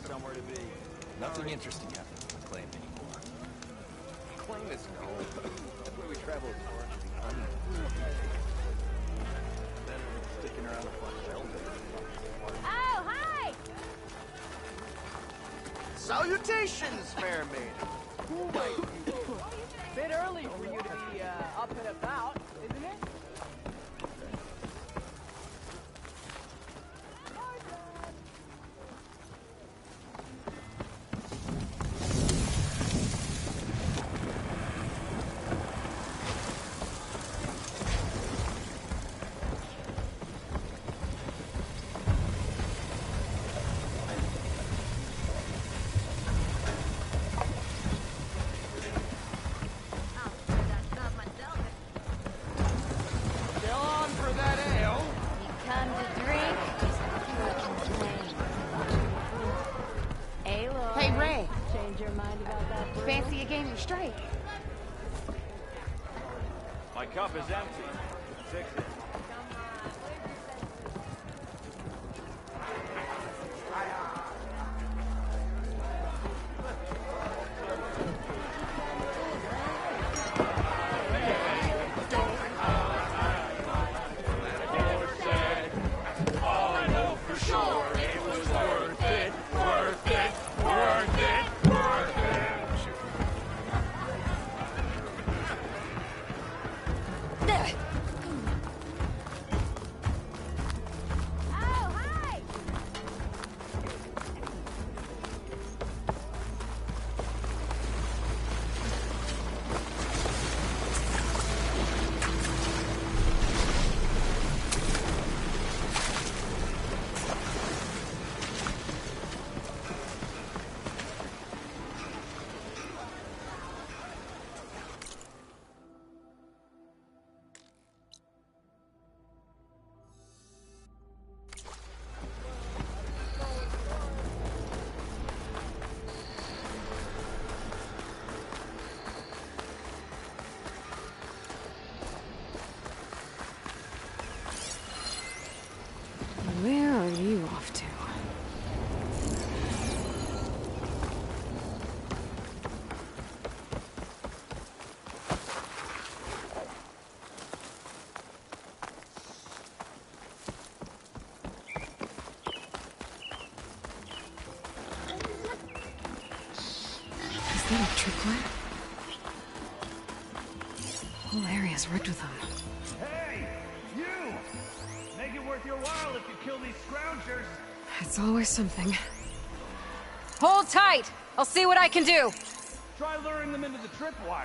somewhere to be. Nothing interesting happens in the claim anymore. Claim is cold. That's where we travel as far as the Then sticking around a fun elevator. Oh, hi! Salutations, fair maiden. Who might you be? Bit early for you to be up and about, isn't it? Straight. My cup is empty. Fix it. Where are you off to? Is that a tripwire? The whole area's rigged with them. Hey! You! Make it worth your while if you kill these scroungers! It's always something. Hold tight! I'll see what I can do! Try luring them into the tripwire.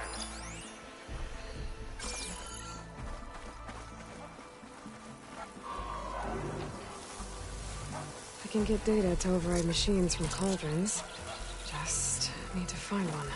I can get data to override machines from cauldrons. Just need to find one.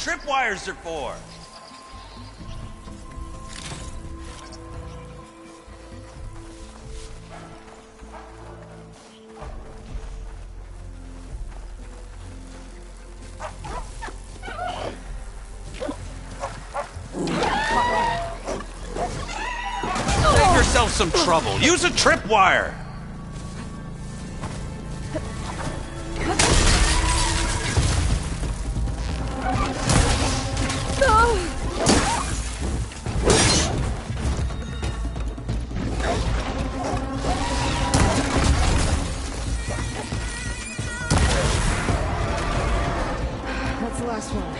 Tripwires are for? Save yourself some trouble. Use a tripwire. That's the last one.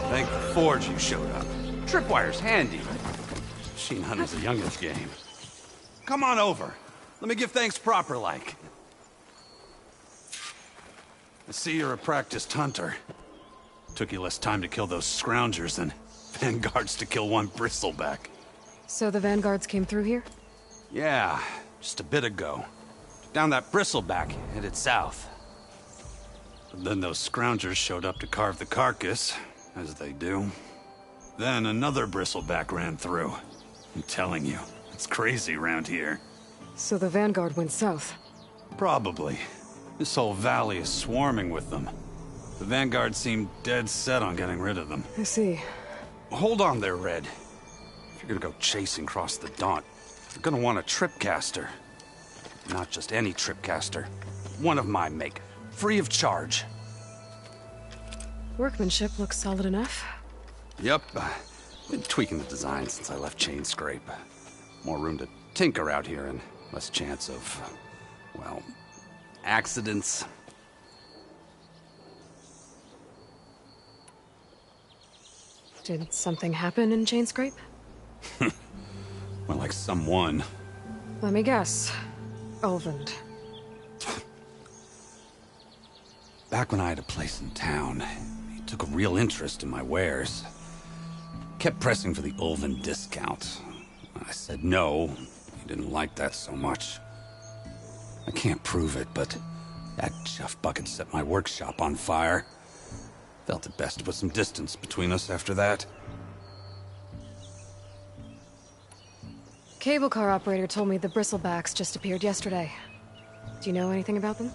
Thank the Forge you showed up. Tripwire's handy. Machine hunting's a youngest game. Come on over. Let me give thanks proper like. I see you're a practiced hunter. Took you less time to kill those scroungers than vanguards to kill one bristleback. So the vanguards came through here? Yeah, just a bit ago. Down that bristleback, headed south. But then those scroungers showed up to carve the carcass, as they do. Then another bristleback ran through. I'm telling you, it's crazy around here. So the vanguard went south? Probably. This whole valley is swarming with them. The vanguard seemed dead set on getting rid of them. I see. Hold on there, Red. If you're gonna go chasing across the Daunt, you're gonna want a tripcaster. Not just any tripcaster. One of my make. Free of charge. Workmanship looks solid enough. Yep. Been tweaking the design since I left Chain Scrape. More room to tinker out here and less chance of, well, accidents. Did something happen in Chain Scrape? Well, like someone. Let me guess. Ulvund. Back when I had a place in town, he took a real interest in my wares. Kept pressing for the Ulvund discount. I said no. He didn't like that so much. I can't prove it, but that chuff bucket set my workshop on fire. Felt it best to put some distance between us after that. Cable car operator told me the bristlebacks just appeared yesterday. Do you know anything about them?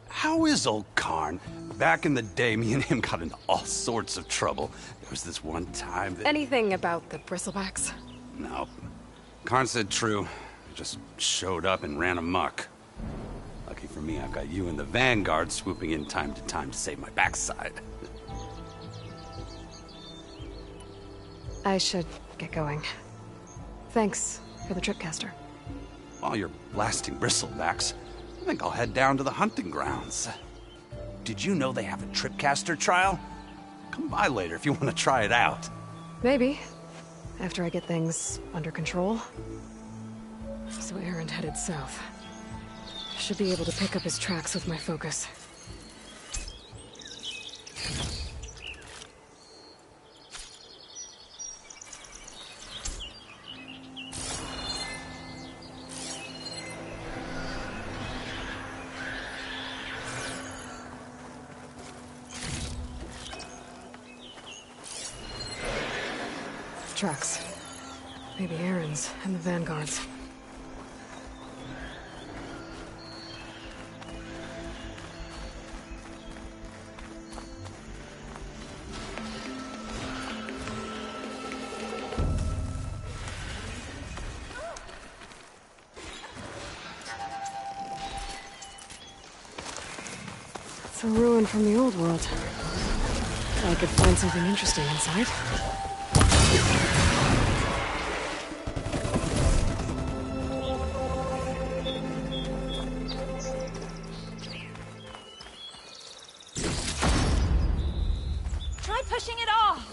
How is old Karn? Back in the day, me and him got into all sorts of trouble. There was this one time that... Anything about the bristlebacks? No. Karn said true. Just showed up and ran amok. Lucky for me, I've got you and the Vanguard swooping in time to save my backside. I should get going. Thanks for the tripcaster. While you're blasting bristlebacks, I think I'll head down to the hunting grounds. Did you know they have a tripcaster trial? Come by later if you want to try it out. Maybe. After I get things under control. So Aaron headed south. Should be able to pick up his tracks with my focus. Tracks. Maybe Aaron's and the Vanguard's. It's a ruin from the old world. I could find something interesting inside. Try pushing it off.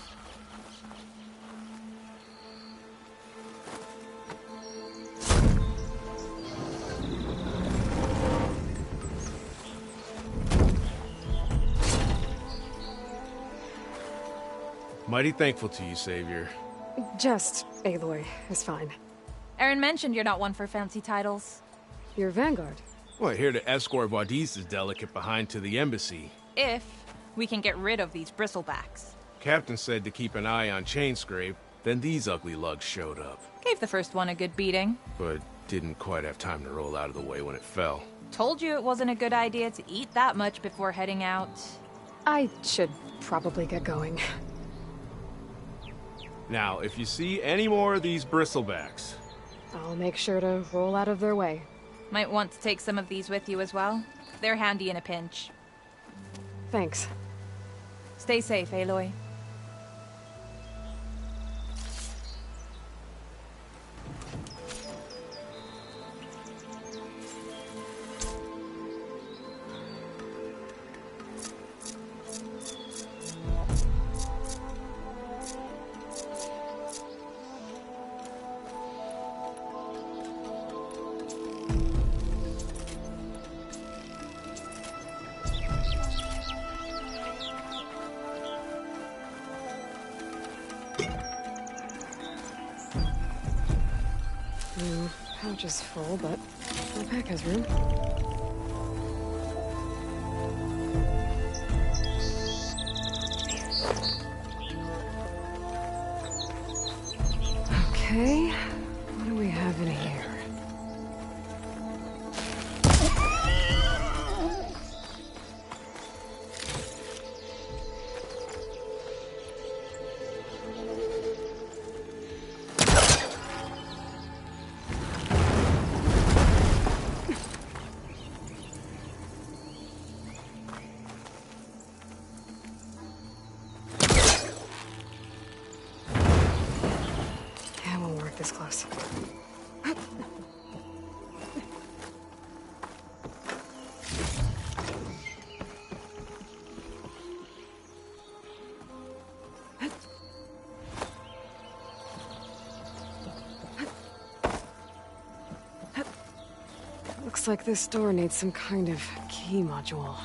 Mighty thankful to you, Savior. Just Aloy is fine. Aaron mentioned you're not one for fancy titles. You're Vanguard. Well, here to escort Wadiz's delicate behind to the embassy. If we can get rid of these bristlebacks. Captain said to keep an eye on Chain Scrape, then these ugly lugs showed up. Gave the first one a good beating. But didn't quite have time to roll out of the way when it fell. Told you it wasn't a good idea to eat that much before heading out. I should probably get going. Now, if you see any more of these bristlebacks... I'll make sure to roll out of their way. Might want to take some of these with you as well. They're handy in a pinch. Thanks. Stay safe, Aloy. Pouch is full, but my pack has room. Okay, what do we have in here? This close. Looks like this door needs some kind of key module.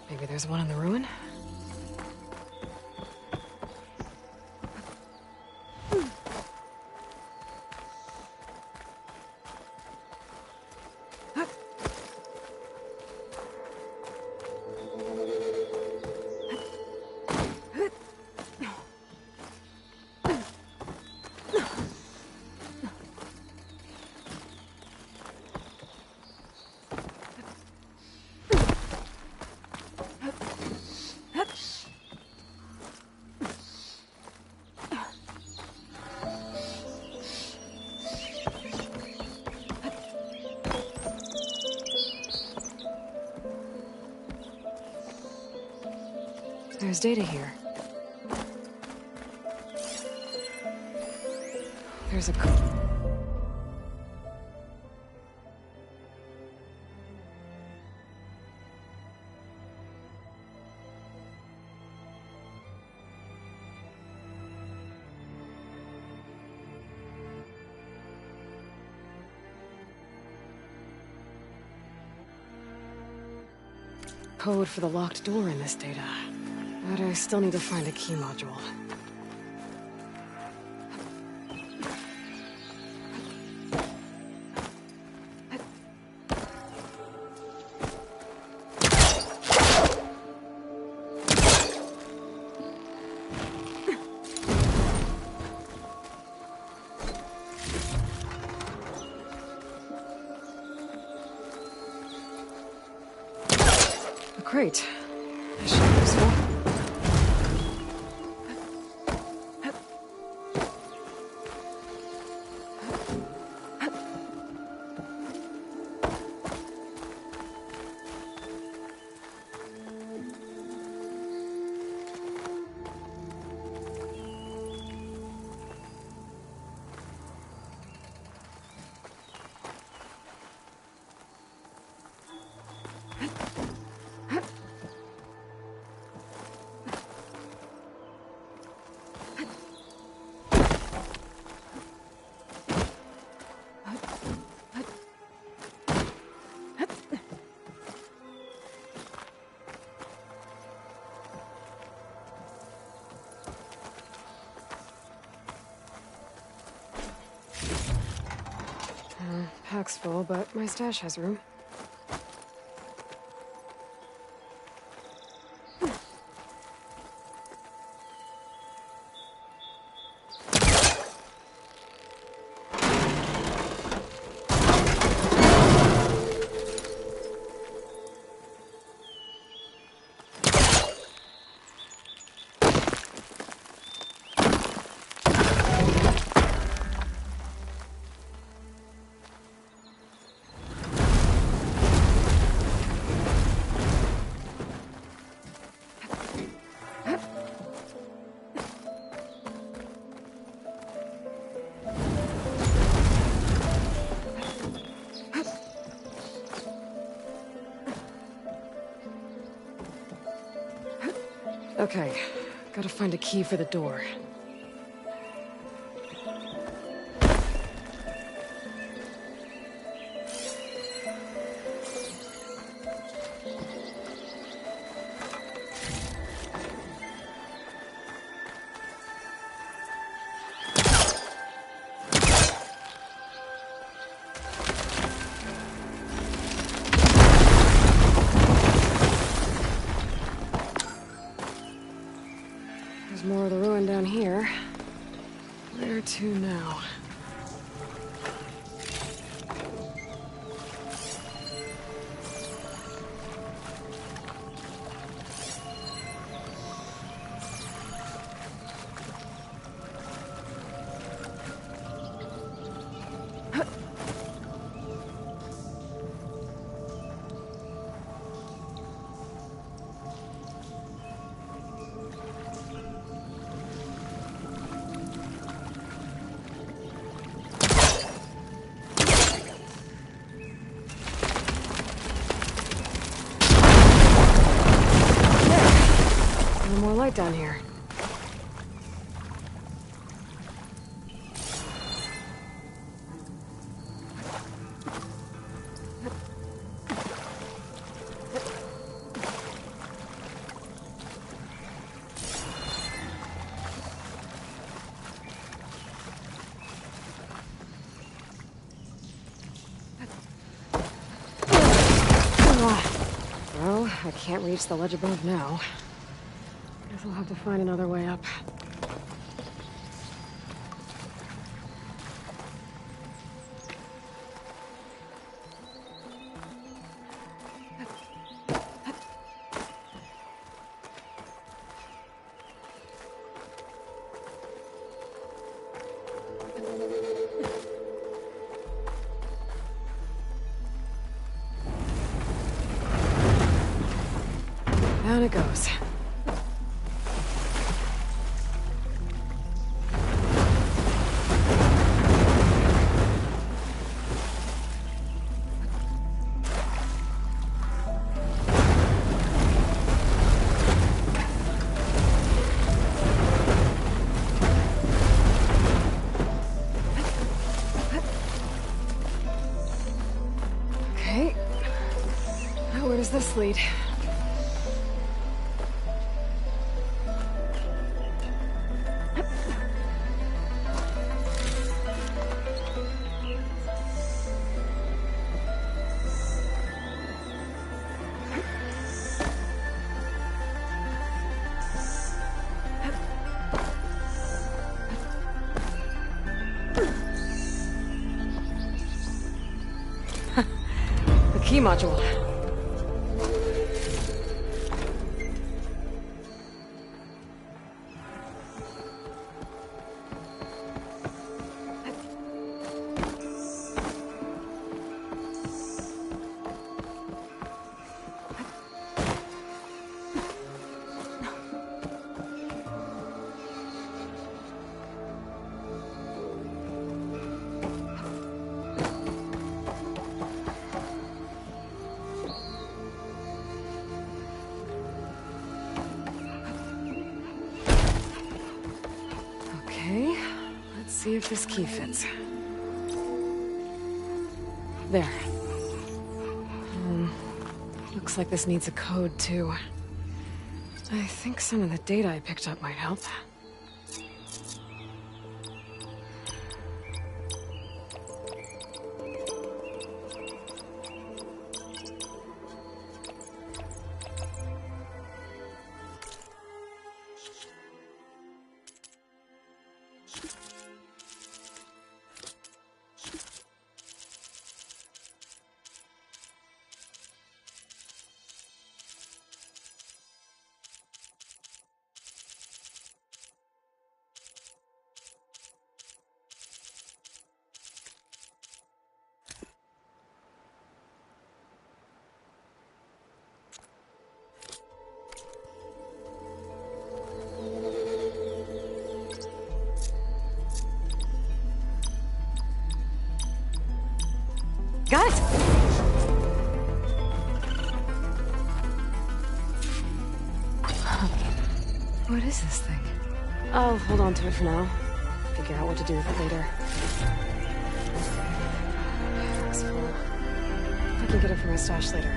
Maybe there's one in the ruin? There's data here. There's a code for the locked door in this data. But I still need to find a key module. A crate. That should be useful. Pack's full, but my stash has room. Okay, gotta find a key for the door. There's more of the ruin down here. Where to now? No more light down here. Well, I can't reach the ledge above now. Guess I'll have to find another way up. Down it goes. Okay. Now where does this lead? The key module. Okay, let's see if this key fits. There. Looks like this needs a code, too. I think some of the data I picked up might help. Got it! What is this thing? I'll hold on to it for now. Figure out what to do with it later. It's full. I can get it from my stash later.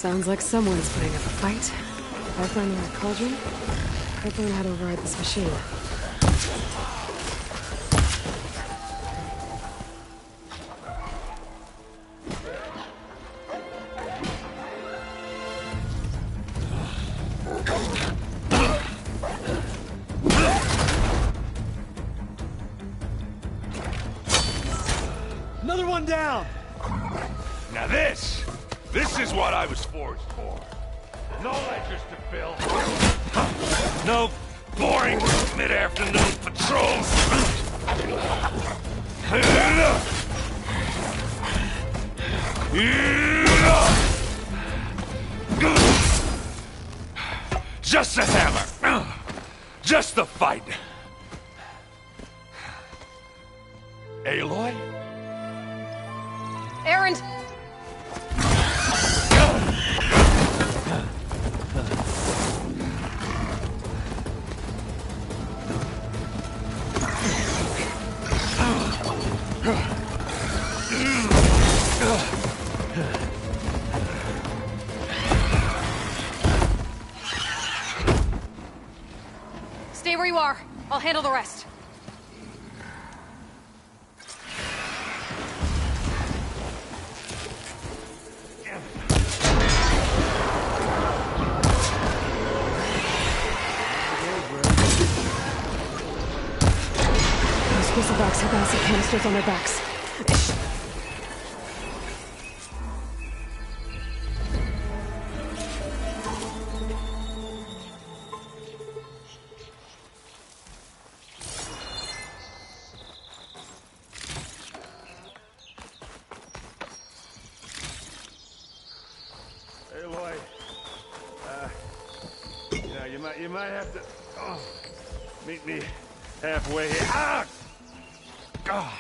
Sounds like someone's putting up a fight. If I find the right cauldron, I'll learn how to override this machine. Another one down! Now this is what I was forged for. No ledgers to fill. No boring mid-afternoon patrols. Just a hammer. Just the fight. Aloy? Erend! Stay where you are. I'll handle the rest. Those bristlebugs have acid canisters on their backs. Aloy, you might have to meet me halfway here. Ah! God.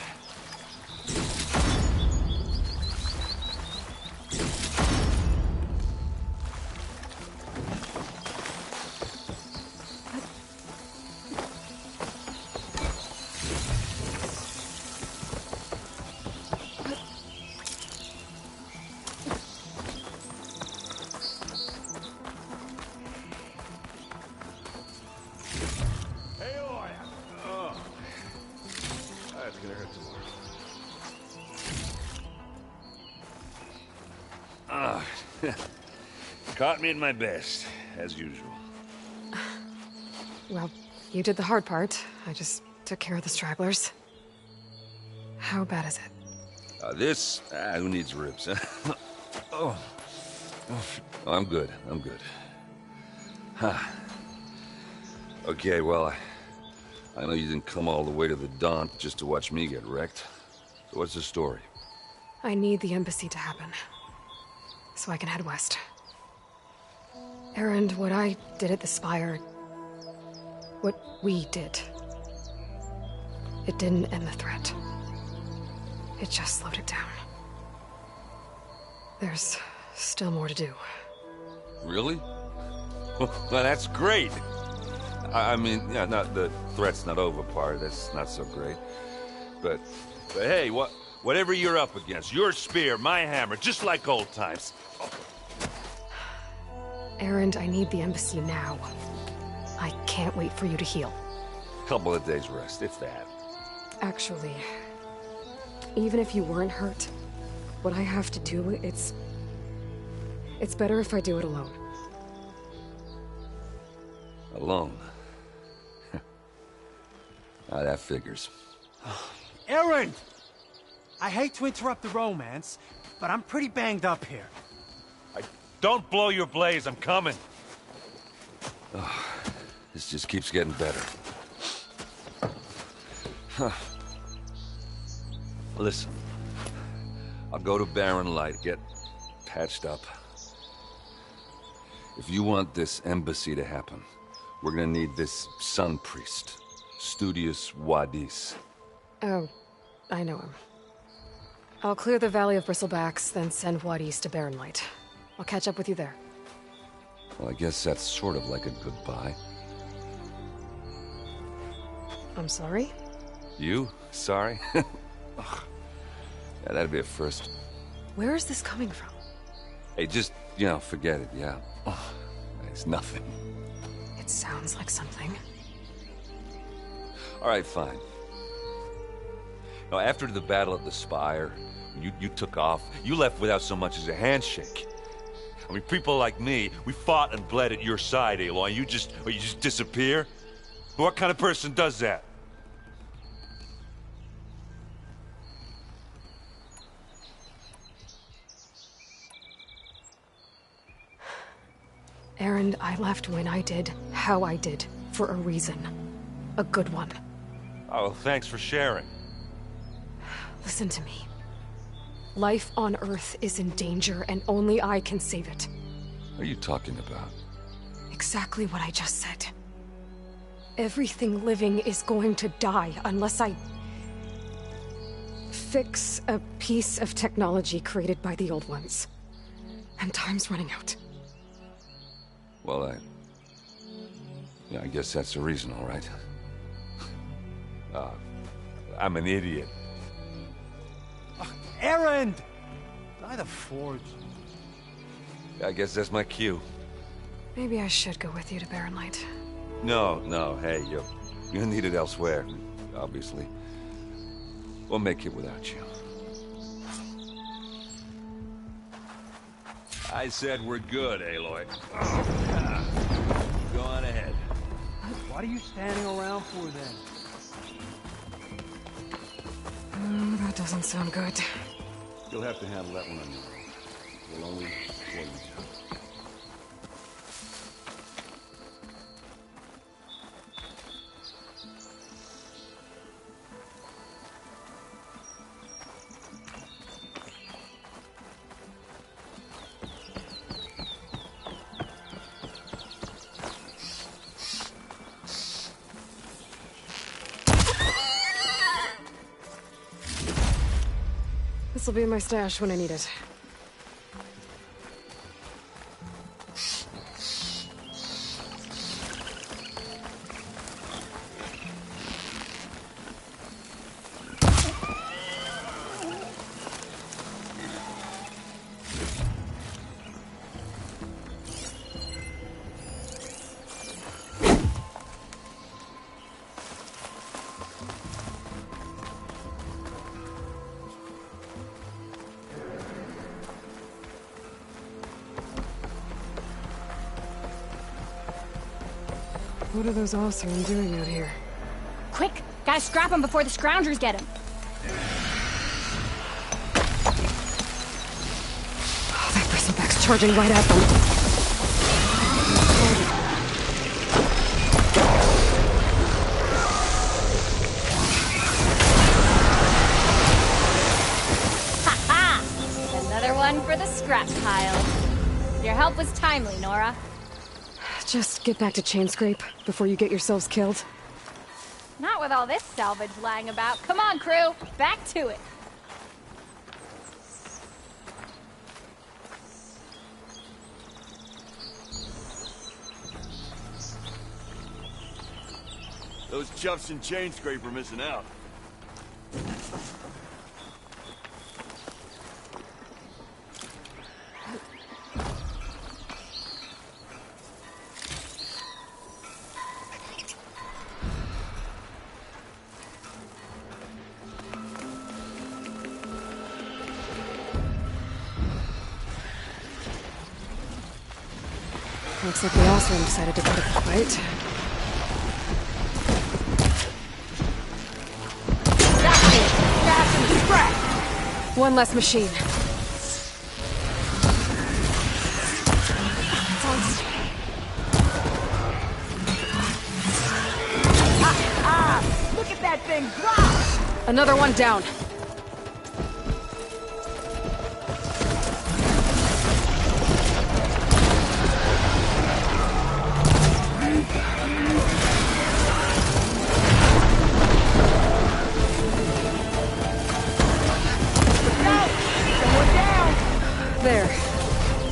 Caught me at my best, as usual. Well, you did the hard part. I just took care of the stragglers. How bad is it? Who needs ribs? Oh, I'm good. I'm good. Huh. Okay, well, I know you didn't come all the way to the Daunt just to watch me get wrecked. So what's the story? I need the embassy to happen, so I can head west. Erend, what I did at the Spire... what we did... it didn't end the threat. It just slowed it down. There's still more to do. Really? Well, that's great. I mean, yeah, not the threat's not over part, that's not so great. But hey, whatever you're up against, your spear, my hammer, just like old times. Erend, I need the embassy now. I can't wait for you to heal. Couple of days rest, if that. Actually, even if you weren't hurt, what I have to do, it's better if I do it alone. Alone? That figures. Erend! I hate to interrupt the romance, but I'm pretty banged up here. Don't blow your blaze, I'm coming. Oh, this just keeps getting better. Huh. Listen, I'll go to Barren Light, get patched up. If you want this embassy to happen, we're gonna need this sun priest, Studius Wadis. Oh, I know him. I'll clear the Valley of Bristlebacks, then send Wadis to Barren Light. I'll catch up with you there. Well, I guess that's sort of like a goodbye. I'm sorry? You? Sorry? Ugh. Yeah, that'd be a first. Where is this coming from? Hey, just You know, forget it, yeah. Oh, it's nothing. It sounds like something. All right, fine. Now, after the battle at the Spire, you took off, you left without so much as a handshake. I mean, people like me, we fought and bled at your side, Aloy. You just disappear? What kind of person does that? Erend, I left when I did, how I did, for a reason. A good one. Oh, well, thanks for sharing. Listen to me. Life on Earth is in danger, and only I can save it. What are you talking about? Exactly what I just said. Everything living is going to die unless I fix a piece of technology created by the old ones. And time's running out. Well, I guess that's the reason, all right. I'm an idiot. Erend! By the Forge. I guess that's my cue. Maybe I should go with you to Barren Light. No, hey, you're needed elsewhere, obviously. We'll make it without you. I said we're good, Aloy. Go on ahead. What are you standing around for then? That doesn't sound good. You'll have to handle that one on your own. We'll only slow you down. This'll be in my stash when I need it. What are those Oseram doing out here? Quick! Gotta scrap him before the scroungers get him! Oh, that bristleback's charging right at them. Ha-ha! Another one for the scrap pile. Your help was timely, Nora. Just get back to Chainscrape before you get yourselves killed. Not with all this salvage lying about. Come on, crew! Back to it! Those chuffs in Chainscrape are missing out. Looks like the Oseram decided to put up a fight. One less machine. Look at that thing drop! Another one down. There.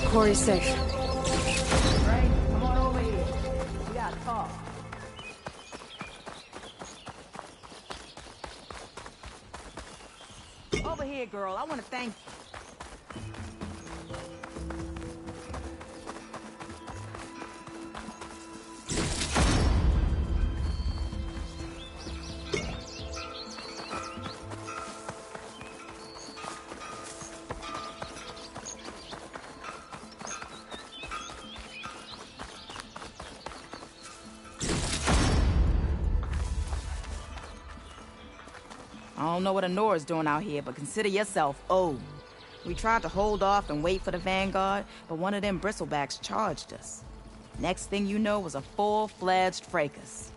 Quarry's safe. Right, come on over here. We gotta talk. Over here, girl. I want to thank you. I don't know what Honora's doing out here, but consider yourself owed. We tried to hold off and wait for the Vanguard, but one of them bristlebacks charged us. Next thing you know was a full-fledged fracas.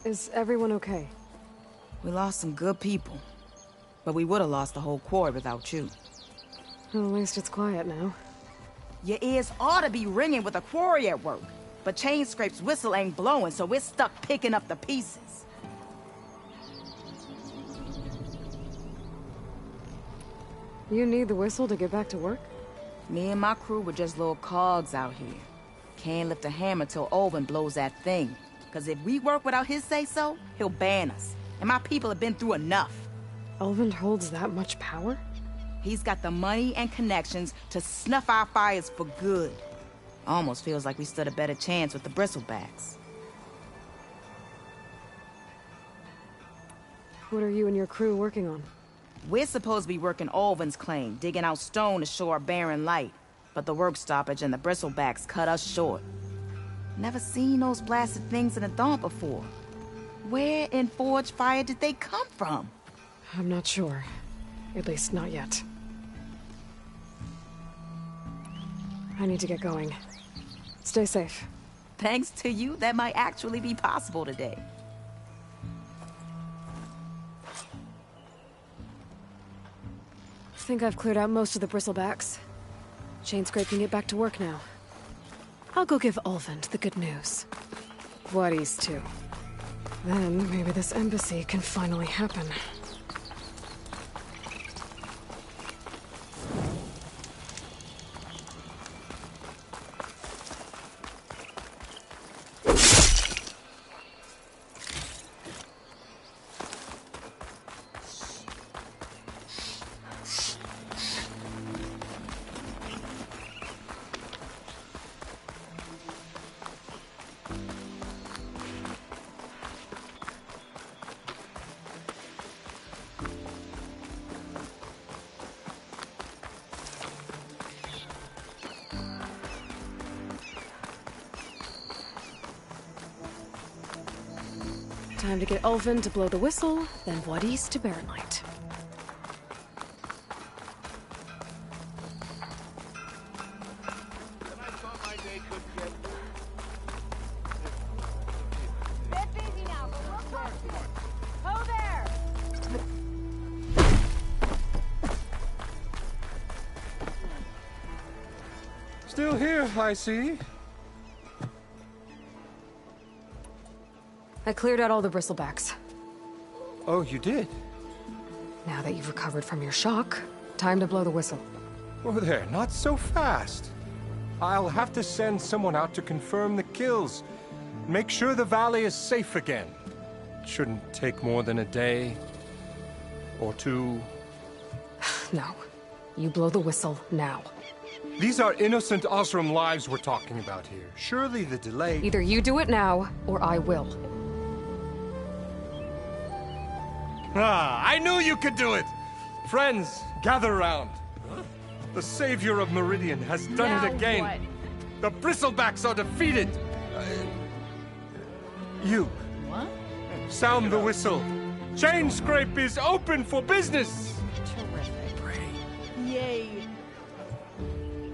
Is everyone okay? We lost some good people, but we would have lost the whole quad without you. Well, at least it's quiet now. Your ears ought to be ringing with a quarry at work, but Chainscrape's whistle ain't blowing, so we're stuck picking up the pieces. You need the whistle to get back to work? Me and my crew were just little cogs out here. Can't lift a hammer till Olvin blows that thing. Cause if we work without his say-so, he'll ban us. And my people have been through enough. Olvin holds that much power? He's got the money and connections to snuff our fires for good. Almost feels like we stood a better chance with the bristlebacks. What are you and your crew working on? We're supposed to be working Olvin's claim, digging out stone to show our barren light. But the work stoppage and the bristlebacks cut us short. Never seen those blasted things in a dawn before. Where in Forge Fire did they come from? I'm not sure. At least not yet. I need to get going. Stay safe. Thanks to you, that might actually be possible today. I think I've cleared out most of the bristlebacks. Chainscrape can get back to work now. I'll go give Ulvund the good news. Waddy's too. Then maybe this embassy can finally happen. Time to get Ulvund to blow the whistle, then Waddy's to barren light. Bit busy now, but we'll talk soon. Ho there! Still here, I see. I cleared out all the bristlebacks. Oh, you did? Now that you've recovered from your shock, time to blow the whistle. Oh there, not so fast. I'll have to send someone out to confirm the kills. Make sure the valley is safe again. It shouldn't take more than a day. Or two. No. You blow the whistle now. These are innocent Osram lives we're talking about here. Surely the delay... Either you do it now, or I will. Ah, I knew you could do it! Friends, gather round. The savior of Meridian has done Now it again. what? The bristlebacks are defeated. You. What? Sound the whistle. Chainscrape is open for business. Yay.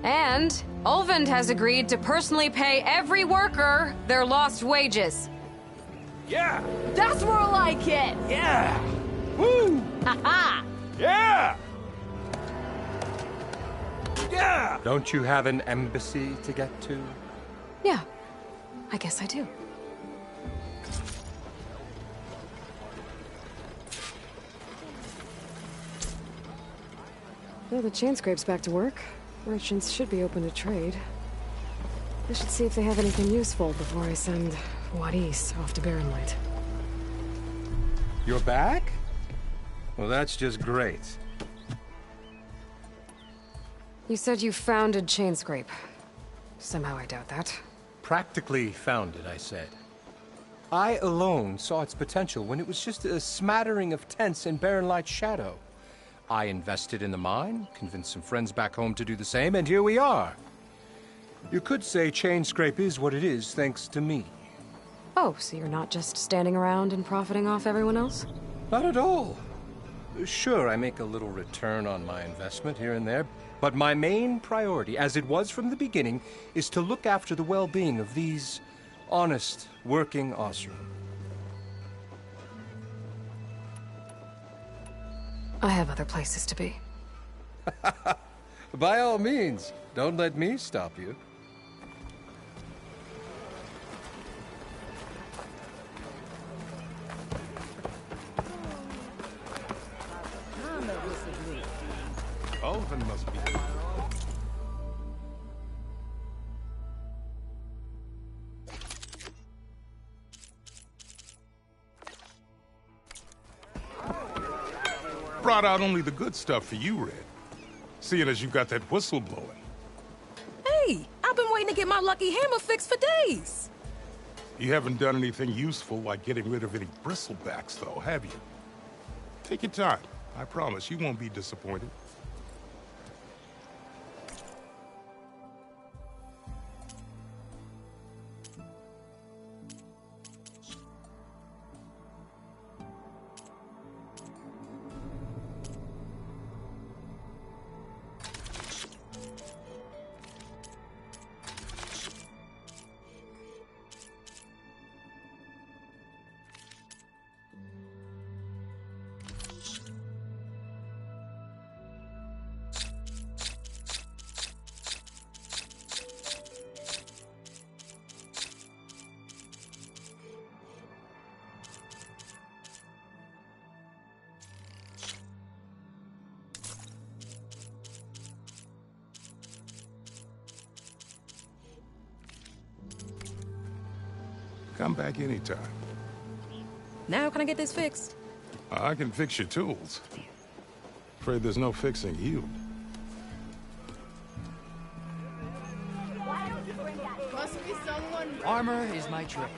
And Ulvund has agreed to personally pay every worker their lost wages. Yeah! That's more like it! Yeah! Woo! Ha-ha! Yeah! Yeah! Don't you have an embassy to get to? Yeah, I guess I do. Now the Chainscrape's back to work. Merchants should be open to trade. I should see if they have anything useful before I send Wadis off to Barren Light. You're back? Well, that's just great. You said you founded Chainscrape. Somehow I doubt that. Practically founded, I said. I alone saw its potential when it was just a smattering of tents in Barren Light's shadow. I invested in the mine, convinced some friends back home to do the same, and here we are. You could say Chainscrape is what it is thanks to me. Oh, so you're not just standing around and profiting off everyone else? Not at all. Sure, I make a little return on my investment here and there, but my main priority, as it was from the beginning, is to look after the well-being of these honest, working Osram. I have other places to be. By all means, don't let me stop you. Ulvin must be. Brought out only the good stuff for you, Red. Seeing as you got that whistle blowing. Hey, I've been waiting to get my lucky hammer fixed for days. You haven't done anything useful like getting rid of any bristlebacks, though, have you? Take your time. I promise you won't be disappointed. Come back anytime. Now can I get this fixed? I can fix your tools. Afraid there's no fixing you. Must be someone. Armor is my trade.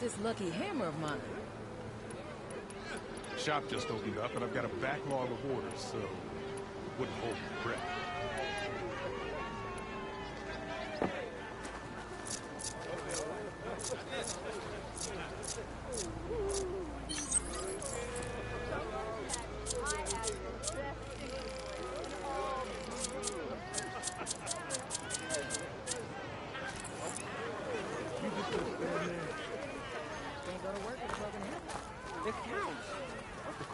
this lucky hammer of mine? Shop just opened up, and I've got a backlog of orders, so wouldn't hold your breath.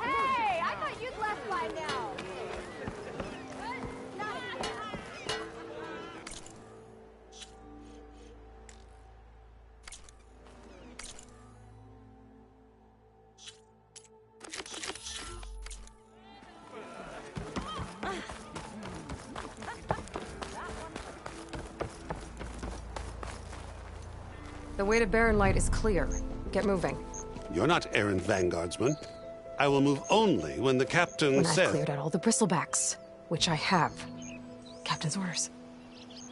Hey, I thought you'd left by now. The way to Barren Light is clear. Get moving. You're not errant vanguardsman. I will move only when the captain When says... I've cleared out all the bristlebacks, which I have. Captain's orders.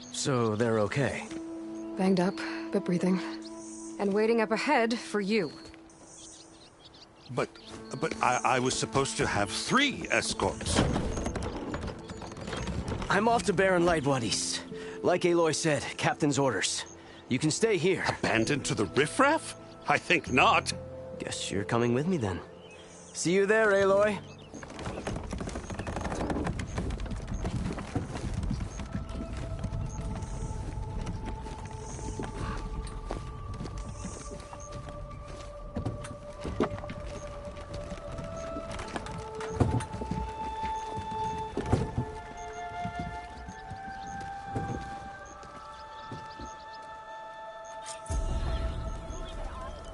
So they're okay? Banged up, but breathing. And waiting up ahead for you. But I was supposed to have 3 escorts. I'm off to Barren Light, buddies. Like Aloy said, Captain's orders. You can stay here. Abandoned to the riffraff? I think not. Guess you're coming with me then. See you there, Aloy.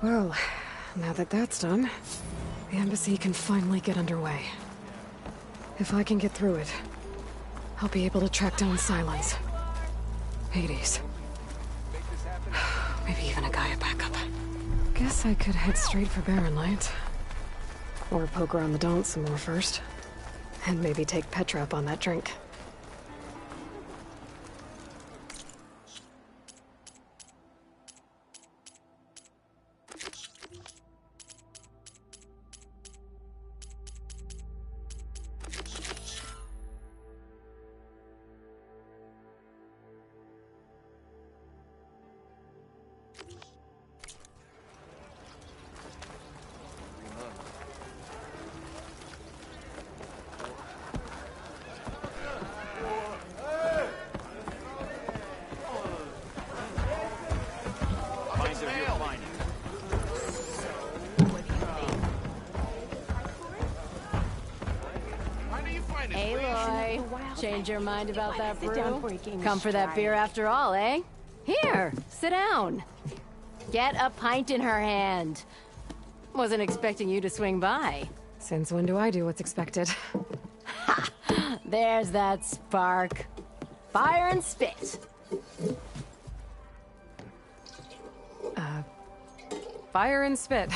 Well, now that that's done, the embassy can finally get underway. If I can get through it, I'll be able to track down Silence. Hades. Maybe even a Gaia backup. Guess I could head straight for Barren Light. Or poke around the Daunt some more first. And maybe take Petra up on that drink. Aloy, change your mind about that brew? Come for that beer after all, eh? Here, sit down. Get a pint in her hand. Wasn't expecting you to swing by. Since when do I do what's expected? Ha! There's that spark. Fire and spit. Fire and spit.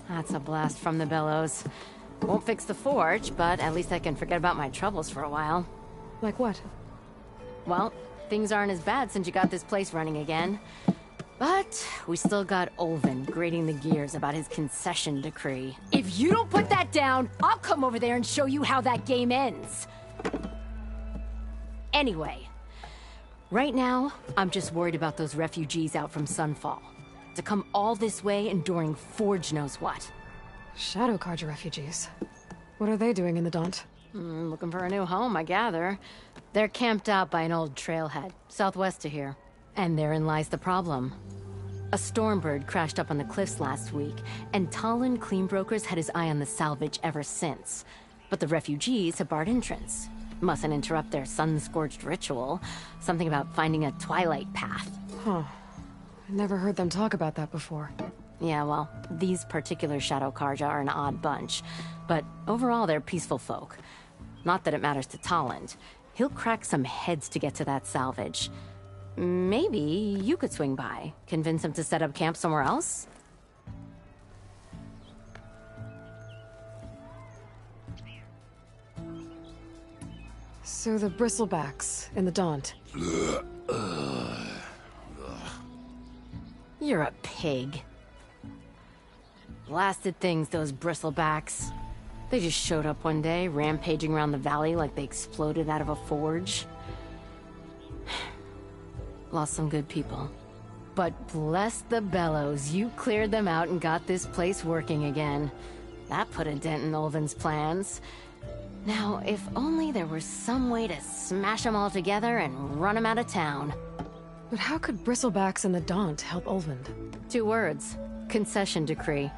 That's a blast from the bellows. Won't fix the forge, but at least I can forget about my troubles for a while. Like what? Well, things aren't as bad since you got this place running again. But we still got Olvin grating the gears about his concession decree. If you don't put that down, I'll come over there and show you how that game ends. Anyway, right now, I'm just worried about those refugees out from Sunfall. To come all this way enduring Forge knows what. Shadow Carja refugees. What are they doing in the Daunt? Looking for a new home, I gather. They're camped out by an old trailhead, southwest of here. And therein lies the problem. A Stormbird crashed up on the cliffs last week, and Talon Cleanbrokers had his eye on the salvage ever since. But the refugees have barred entrance. Mustn't interrupt their sun-scorched ritual. Something about finding a twilight path. Huh. I never heard them talk about that before. Yeah, well, these particular Shadow Carja are an odd bunch. But overall, they're peaceful folk. Not that it matters to Talon. He'll crack some heads to get to that salvage. Maybe you could swing by, convince him to set up camp somewhere else? So the bristlebacks in the Daunt. You're a pig. Blasted things, those bristlebacks. They just showed up one day, rampaging around the valley like they exploded out of a forge. Lost some good people. But bless the bellows, you cleared them out and got this place working again. That put a dent in Ulvin's plans. Now, if only there were some way to smash them all together and run them out of town. But how could Bristlebacks and the Daunt help Ulvin? 2 words. Concession decree.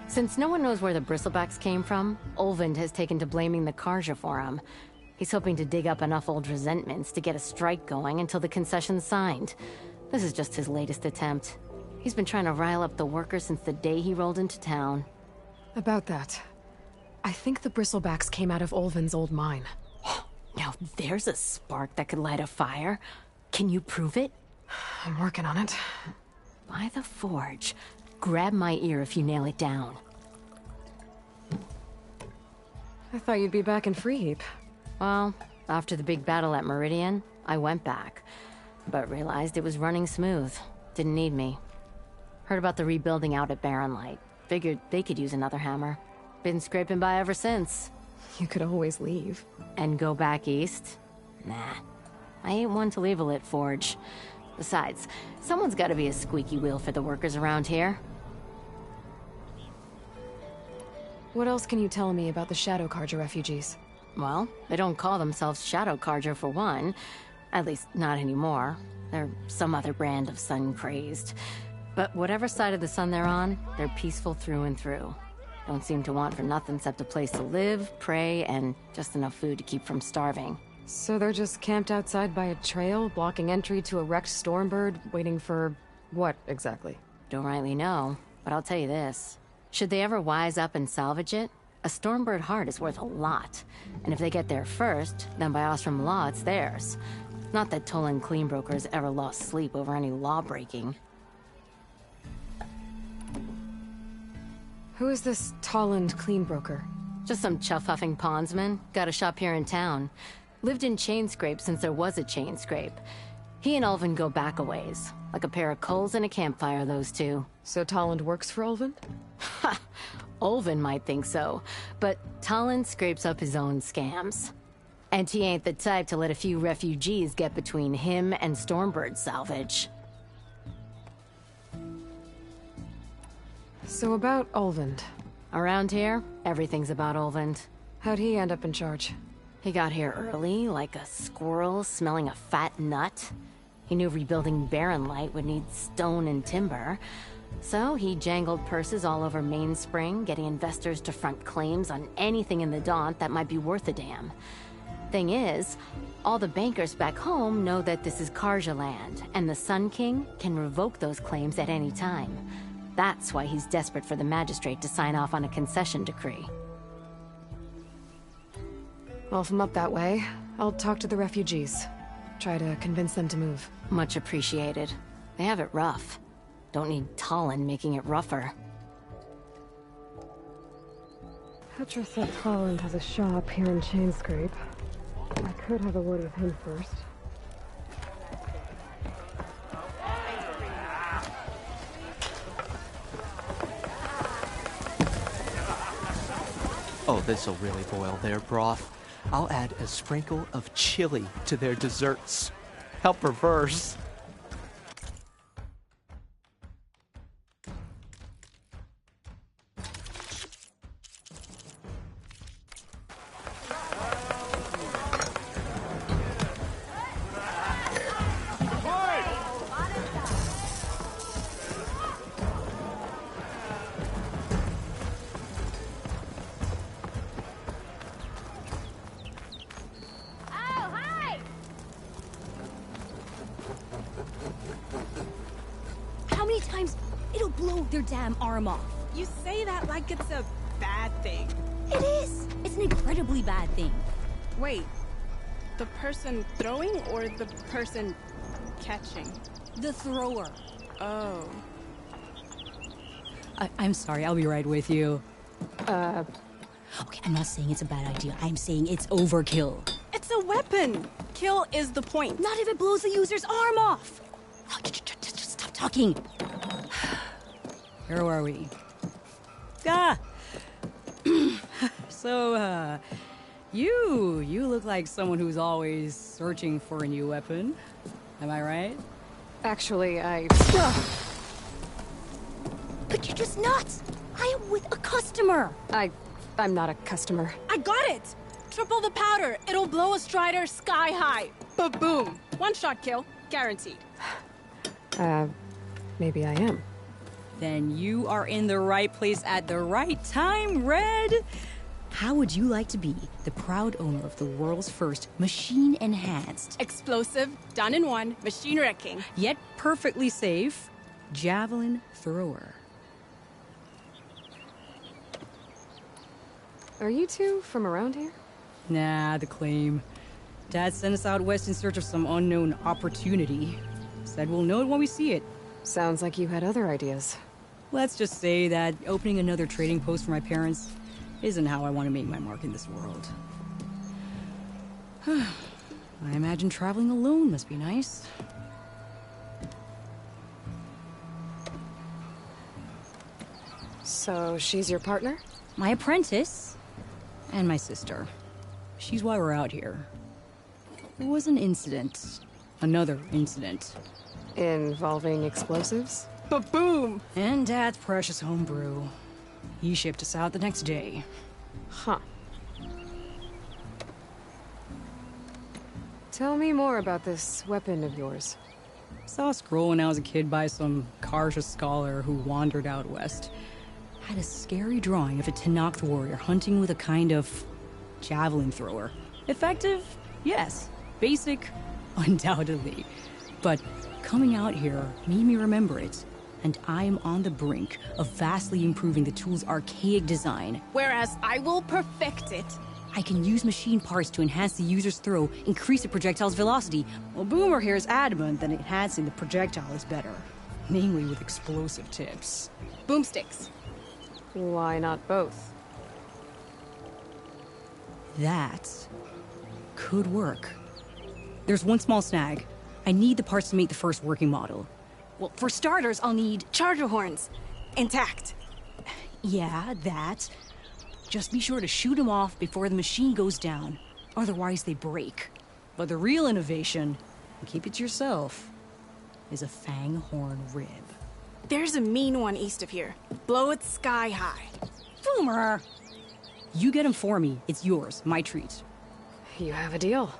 Since no one knows where the Bristlebacks came from, Ulvin has taken to blaming the Karja for him. He's hoping to dig up enough old resentments to get a strike going until the concession's signed. This is just his latest attempt. He's been trying to rile up the workers since the day he rolled into town. About that, I think the Bristlebacks came out of Ulvin's old mine. Now there's a spark that could light a fire. Can you prove it? I'm working on it. By the forge. Grab my ear if you nail it down. I thought you'd be back in Freeheap. Well, after the big battle at Meridian, I went back. But realized it was running smooth. Didn't need me. Heard about the rebuilding out at Barren Light. Figured they could use another hammer. Been scraping by ever since. You could always leave. And go back east? Nah. I ain't one to leave a lit forge. Besides, someone's gotta be a squeaky wheel for the workers around here. What else can you tell me about the Shadow Karja refugees? Well, they don't call themselves Shadow Karja for one. At least, not anymore. They're some other brand of sun-crazed. But whatever side of the sun they're on, they're peaceful through and through. Don't seem to want for nothing except a place to live, pray, and just enough food to keep from starving. So they're just camped outside by a trail, blocking entry to a wrecked Stormbird, waiting for... what, exactly? Don't rightly know, but I'll tell you this. Should they ever wise up and salvage it, a Stormbird heart is worth a lot. And if they get there first, then by Ostrom law, it's theirs. Not that Tolan Cleanbrokers ever lost sleep over any law-breaking. Who is this Toland Cleanbroker? Just some chuff-huffing pondsman. Got a shop here in town. Lived in Chainscrape since there was a Chainscrape. He and Ulvin go back a ways. Like a pair of coals and a campfire, those two. So Toland works for Ulvin? Ha! Ulvin might think so, but Toland scrapes up his own scams. And he ain't the type to let a few refugees get between him and Stormbird salvage. So about Ulvin. Around here, everything's about Ulvin. How'd he end up in charge? He got here early, like a squirrel smelling a fat nut. He knew rebuilding Barren Light would need stone and timber. So he jangled purses all over Mainspring, getting investors to front claims on anything in the Daunt that might be worth a damn. Thing is, all the bankers back home know that this is Karja land, and the Sun King can revoke those claims at any time. That's why he's desperate for the magistrate to sign off on a concession decree. Well, if I'm up that way, I'll talk to the refugees. Try to convince them to move. Much appreciated. They have it rough. Don't need Tolan making it rougher. Petra said Toland has a shop here in Chainscrape. I could have a word with him first. Oh, this'll really boil their broth. I'll add a sprinkle of chili to their desserts. How perverse. Their damn arm off. You say that like it's a bad thing. It is. It's an incredibly bad thing. Wait, the person throwing or the person catching? The thrower. Oh. I'm sorry, I'll be right with you. Okay, I'm not saying it's a bad idea. I'm saying it's overkill. It's a weapon. Kill is the point. Not if it blows the user's arm off. Oh, just stop talking. Where are we? So, you look like someone who's always searching for a new weapon. Am I right? Actually, But you're just nuts! I am with a customer! I'm not a customer. I got it! Triple the powder. It'll blow a Strider sky high. Ba-boom. One-shot kill. Guaranteed. Maybe I am. Then you are in the right place at the right time, Red! How would you like to be the proud owner of the world's first machine-enhanced, explosive, done in one, machine wrecking, yet perfectly safe, javelin thrower? Are you two from around here? Nah, the claim. Dad sent us out west in search of some unknown opportunity. Said we'll know it when we see it. Sounds like you had other ideas. Let's just say that opening another trading post for my parents isn't how I want to make my mark in this world. I imagine traveling alone must be nice. So she's your partner? My apprentice. And my sister. She's why we're out here. There was an incident. Another incident. Involving explosives? Ba-boom! And Dad's precious homebrew. He shipped us out the next day. Huh. Tell me more about this weapon of yours. Saw a scroll when I was a kid by some Karja scholar who wandered out west. Had a scary drawing of a Tenakth warrior hunting with a kind of javelin thrower. Effective? Yes. Basic? Undoubtedly. But coming out here made me remember it. And I am on the brink of vastly improving the tool's archaic design. Whereas I will perfect it. I can use machine parts to enhance the user's throw, increase the projectile's velocity. Well, Boomer here is adamant that enhancing the projectile is better. Namely with explosive tips. Boomsticks. Why not both? That could work. There's one small snag. I need the parts to make the first working model. Well, for starters, I'll need charger horns. Intact. Yeah, that. Just be sure to shoot them off before the machine goes down. Otherwise, they break. But the real innovation, and keep it to yourself, is a fang horn rib. There's a mean one east of here. Blow it sky high. Boomer! You get him for me. It's yours. My treat. You have a deal.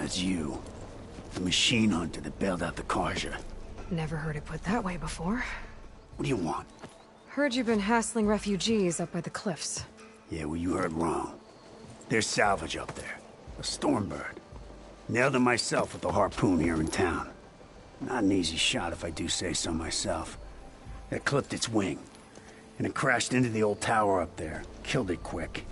It's you. The machine hunter that bailed out the Karja. Never heard it put that way before. What do you want? Heard you've been hassling refugees up by the cliffs. Yeah, well, you heard wrong. There's salvage up there. A Stormbird. Nailed it myself with the harpoon here in town. Not an easy shot if I do say so myself. It clipped its wing. And it crashed into the old tower up there. Killed it quick.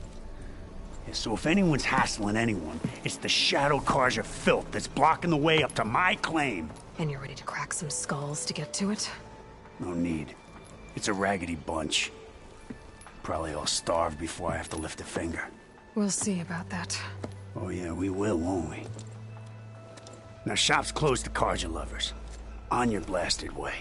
Yeah, so if anyone's hassling anyone, it's the Shadow Karja filth that's blocking the way up to my claim. And you're ready to crack some skulls to get to it? No need. It's a raggedy bunch. Probably all starved before I have to lift a finger. We'll see about that. Oh yeah, we will, won't we? Now shop's closed to Carja lovers. On your blasted way.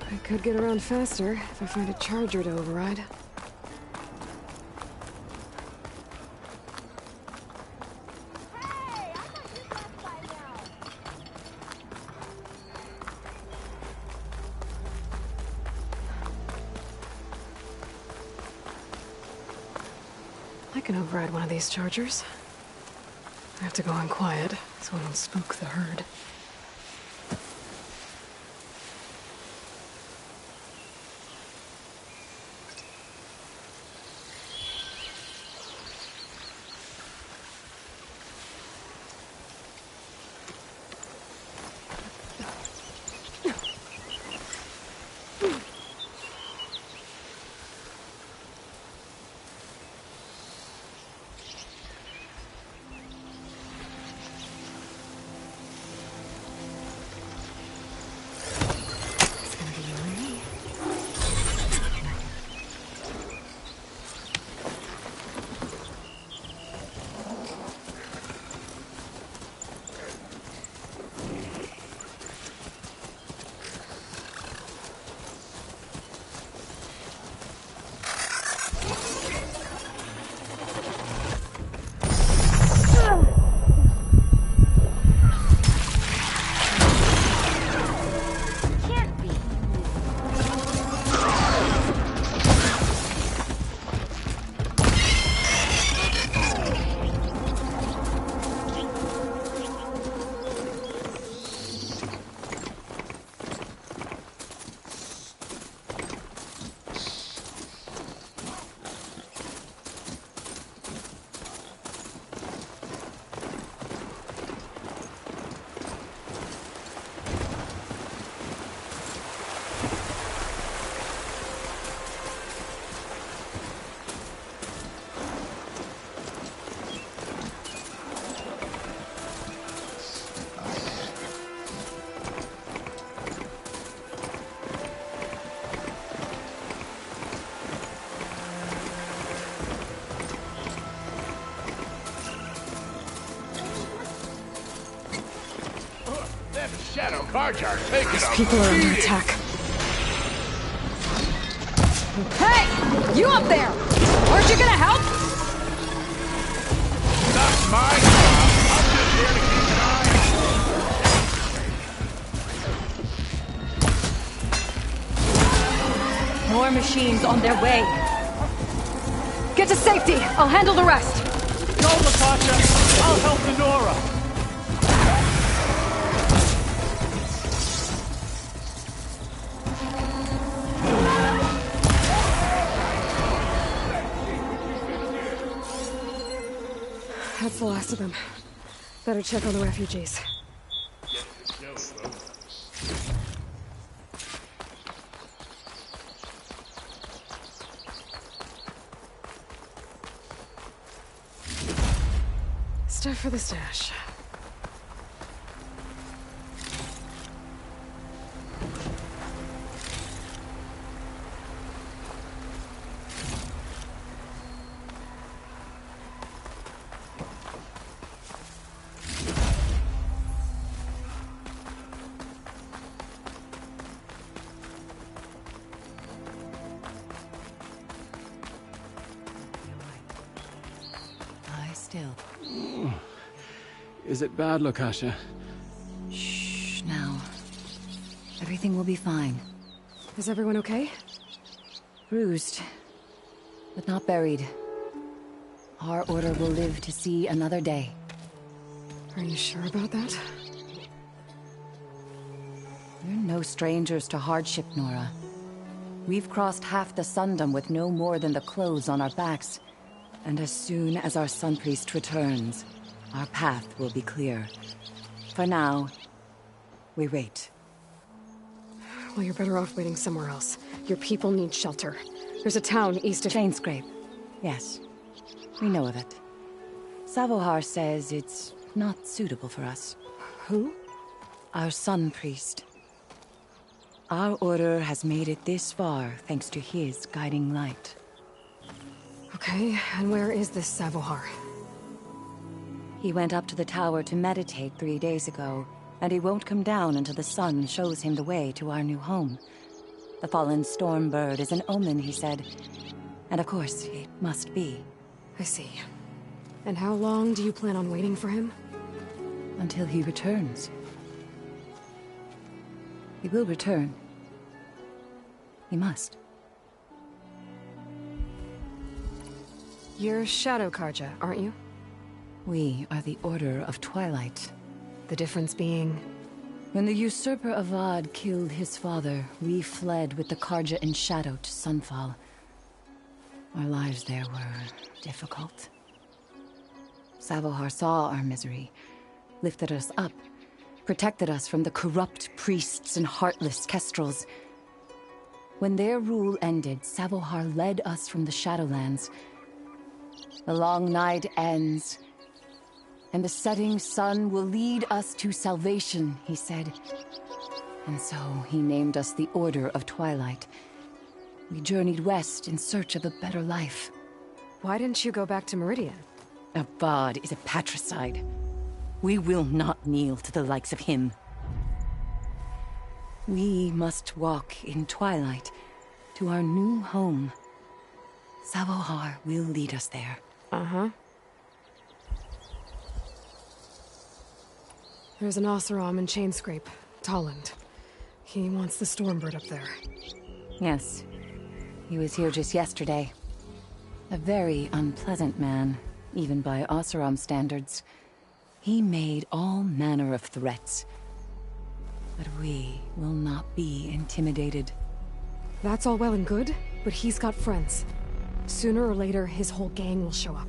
I could get around faster if I find a charger to override. I can override one of these chargers. I have to go in quiet, so I don't spook the herd. Shadow Carjar taking These a people are under beating. attack. Hey! You up there! Aren't you gonna help? That's my job. I'm just here to keep an eye. More machines on their way. Get to safety. I'll handle the rest. Go, Latasha. I'll help Denora. That's the last of them. Better check on the refugees. Stuff for the stash. Still. Is it bad, Lokasha? Shh, now. Everything will be fine. Is everyone okay? Bruised, but not buried. Our order will live to see another day. Are you sure about that? We're no strangers to hardship, Nora. We've crossed half the Sundom with no more than the clothes on our backs. And as soon as our Sun Priest returns, our path will be clear. For now, we wait. Well, you're better off waiting somewhere else. Your people need shelter. There's a town east of... Chainscrape. Yes. We know of it. Savohar says it's not suitable for us. Who? Our sun priest. Our order has made it this far thanks to his guiding light. Okay, and where is this Savohar? He went up to the tower to meditate 3 days ago, and he won't come down until the sun shows him the way to our new home. The fallen storm bird is an omen, he said. And of course, it must be. I see. And how long do you plan on waiting for him? Until he returns. He will return. He must. You're Shadow Karja, aren't you? We are the Order of Twilight. The difference being... When the usurper Avad killed his father, we fled with the Karja in Shadow to Sunfall. Our lives there were difficult. Savohar saw our misery, lifted us up, protected us from the corrupt priests and heartless kestrels. When their rule ended, Savohar led us from the Shadowlands. The long night ends, and the setting sun will lead us to salvation, he said. And so he named us the Order of Twilight. We journeyed west in search of a better life. Why didn't you go back to Meridian? Avad is a patricide. We will not kneel to the likes of him. We must walk in twilight to our new home. Savohar will lead us there. Uh-huh. There's an Oseram in Chainscrape, Tolland. He wants the Stormbird up there. Yes. He was here just yesterday. A very unpleasant man, even by Oseram standards. He made all manner of threats. But we will not be intimidated. That's all well and good, but he's got friends. Sooner or later, his whole gang will show up.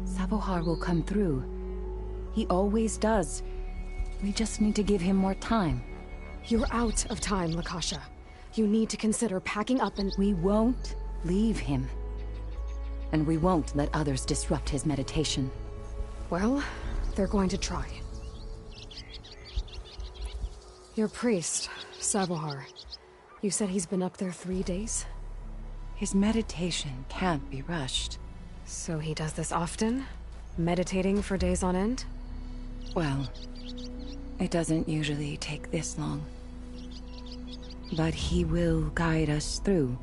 Savohar will come through. He always does. We just need to give him more time. You're out of time, Lakasha. You need to consider packing up and... We won't leave him. And we won't let others disrupt his meditation. Well, they're going to try. Your priest, Savohar. You said he's been up there 3 days? His meditation can't be rushed. So he does this often? Meditating for days on end? Well, it doesn't usually take this long. But he will guide us through.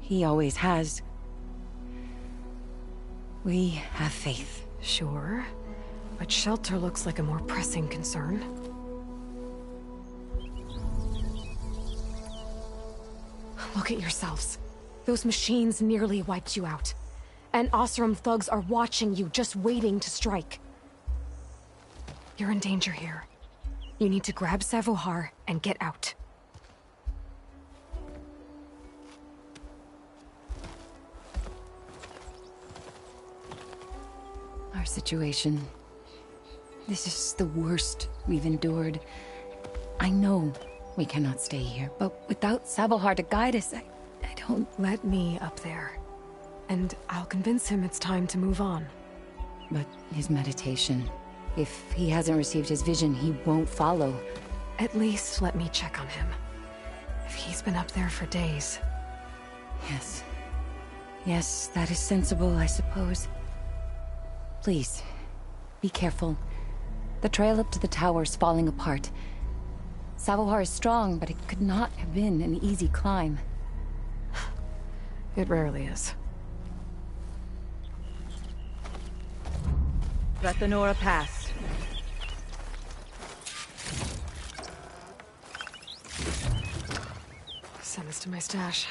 He always has. We have faith. Sure. But shelter looks like a more pressing concern. Look at yourselves. Those machines nearly wiped you out. And Oseram thugs are watching you, just waiting to strike. You're in danger here. You need to grab Savohar and get out. Our situation. This is the worst we've endured. I know we cannot stay here, but without Savohar to guide us, I don't... Let me up there. And I'll convince him it's time to move on. But his meditation... If he hasn't received his vision, he won't follow. At least let me check on him. If he's been up there for days... Yes. Yes, that is sensible, I suppose. Please, be careful. The trail up to the tower's falling apart. Savohar is strong, but it could not have been an easy climb. It rarely is. Let the Nora pass. Send this to my stash.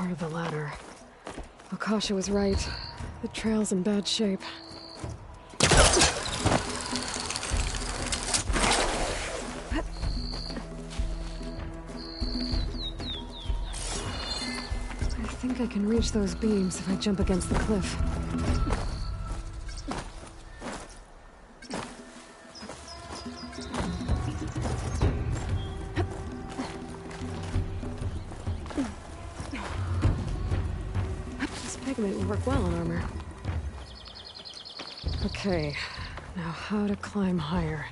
part of the ladder. Akasha was right. The trail's in bad shape. I think I can reach those beams if I jump against the cliff. This pigment will work well on armor. Okay, now how to climb higher.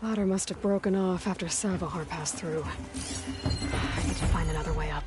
Ladder must have broken off after Savahar passed through. I need to find another way up.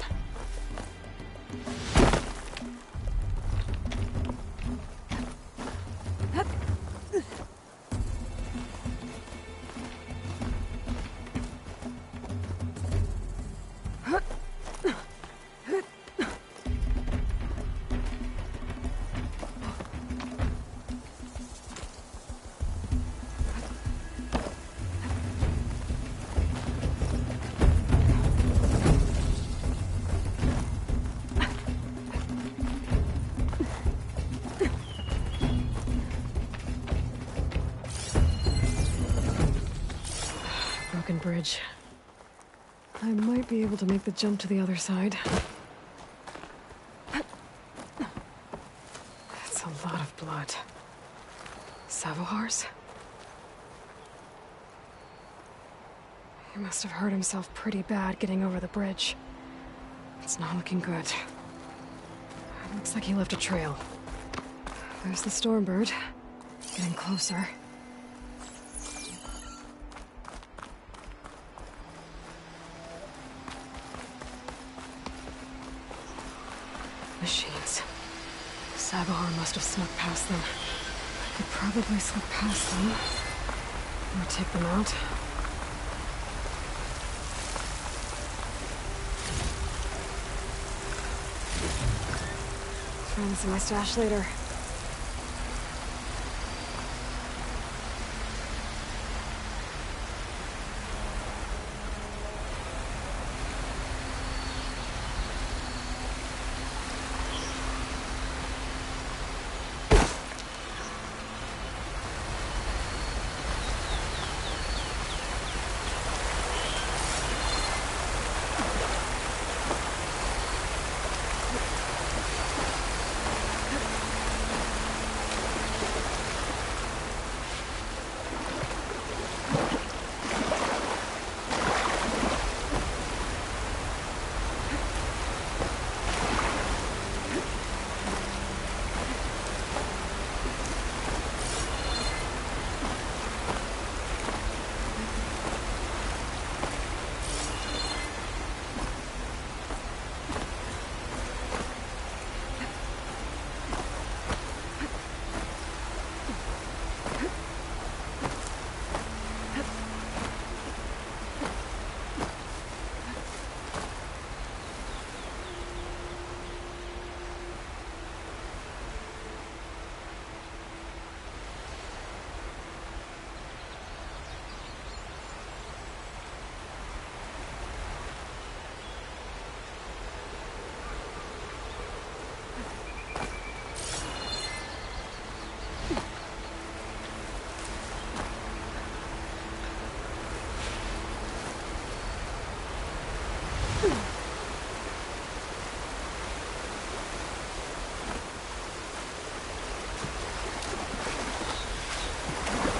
Broken bridge. I might be able to make the jump to the other side. That's a lot of blood. Savohar's? He must have hurt himself pretty bad getting over the bridge. It's not looking good. Looks like he left a trail. There's the Stormbird. Getting closer. Machines. Savahar must have snuck past them. I could probably slip past them. Or take them out. Try this in my stash later.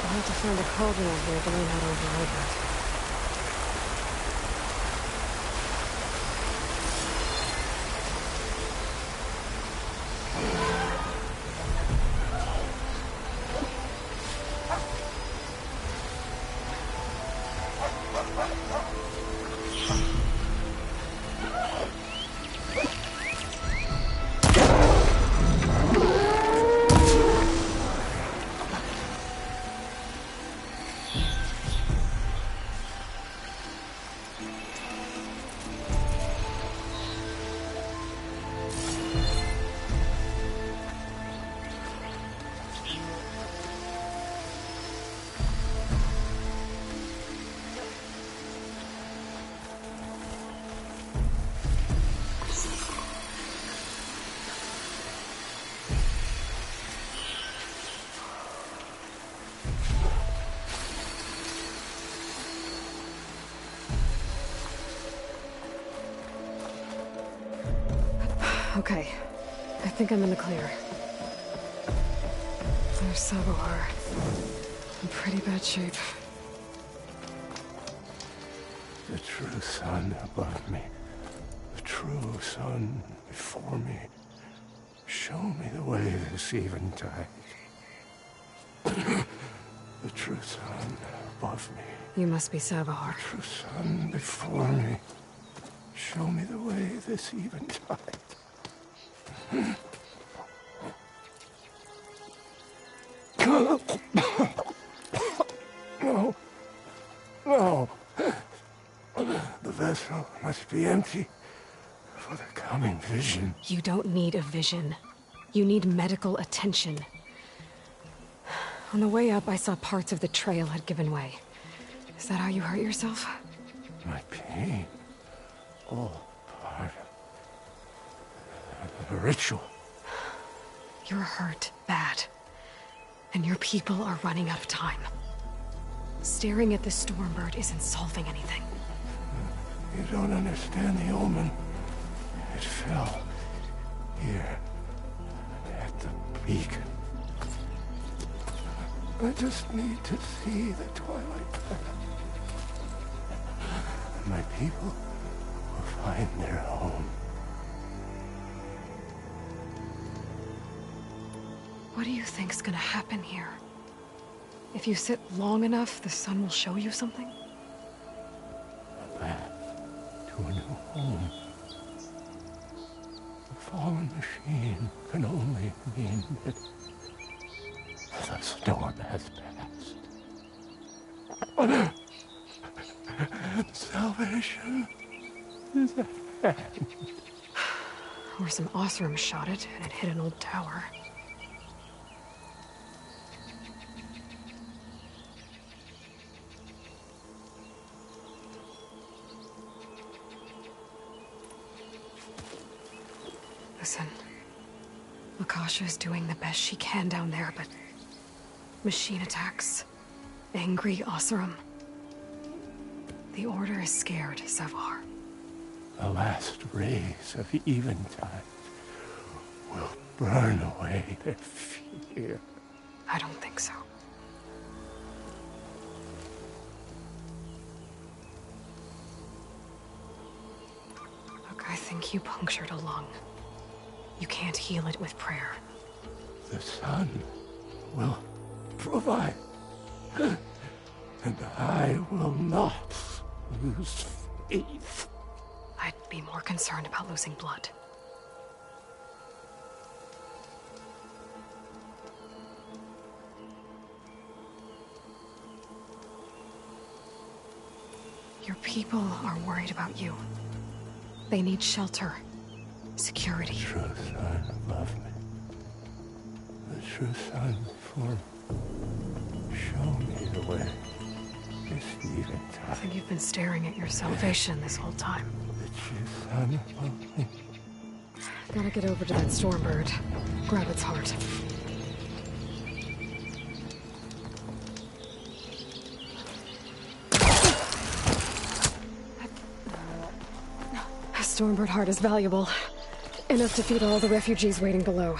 I'll have to find a cauldron out here to learn how to override that. Okay. I think I'm in the clear. There's Sabohar. In pretty bad shape. The true sun above me. The true sun before me. Show me the way this eventide. The true sun above me. You must be Sabohar. The true sun before me. Show me the way this eventide. No. No. The vessel must be empty for the coming vision. You don't need a vision. You need medical attention. On the way up, I saw parts of the trail had given way. Is that how you hurt yourself? My pain. All part of the ritual. You're hurt bad. And your people are running out of time. Staring at the Stormbird isn't solving anything. You don't understand the omen. It fell here at the beacon. I just need to see the twilight path. My people will find their home. What do you think's gonna happen here? If you sit long enough, the sun will show you something? A path to a new home. The fallen machine can only mean that the storm has passed. Salvation is at hand. Or some Osram shot it, and it hit an old tower. Listen, Akasha is doing the best she can down there, but machine attacks, angry Osram. The Order is scared, Savar. The last rays of eventide will burn away their fear. I don't think so. Look, I think you punctured a lung. You can't heal it with prayer. The sun will provide. And I will not lose faith. I'd be more concerned about losing blood. Your people are worried about you. They need shelter, security. The true sun above me. The true sun before me. Show me the way. I think you've been staring at your salvation this whole time. The true sun above me. Gotta get over to that Stormbird. Grab its heart. A Stormbird heart is valuable. Enough to feed all the refugees waiting below.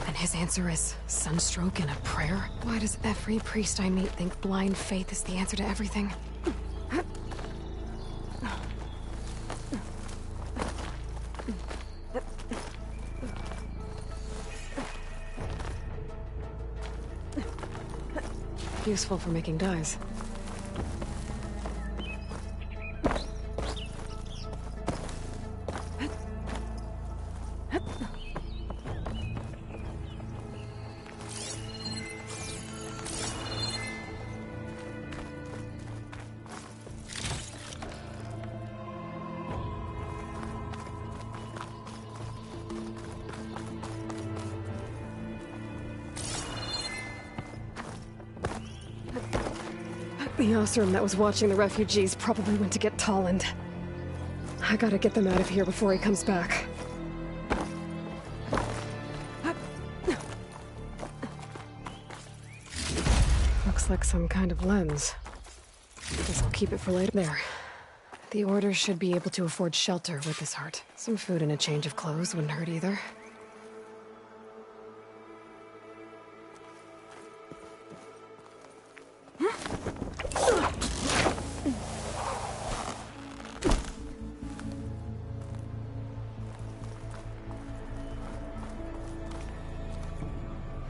And his answer is sunstroke and a prayer? Why does every priest I meet think blind faith is the answer to everything? Useful for making dyes. The Osram that was watching the refugees probably went to get Tolland. I gotta get them out of here before he comes back. Looks like some kind of lens. Guess I'll keep it for later. There. The Order should be able to afford shelter with this heart. Some food and a change of clothes wouldn't hurt either.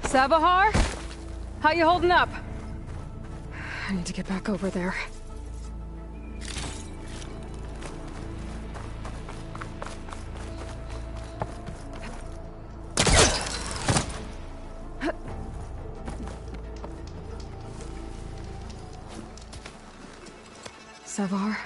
Savahar? How you holding up? I need to get back over there. Savahar?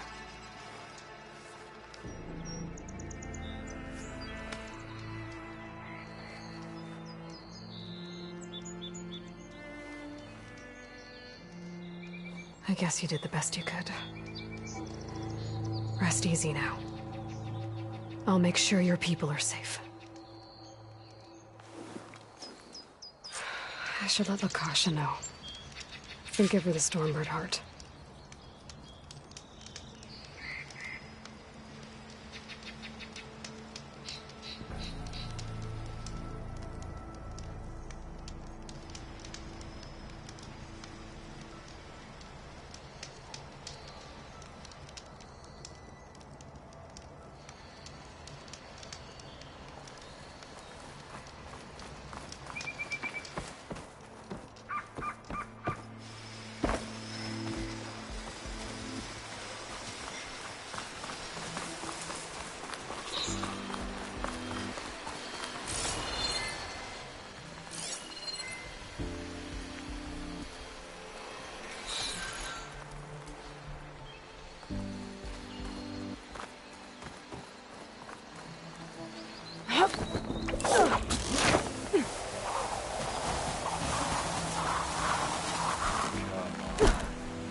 I guess you did the best you could. Rest easy now. I'll make sure your people are safe. I should let Lakasha know. And give her the Stormbird heart.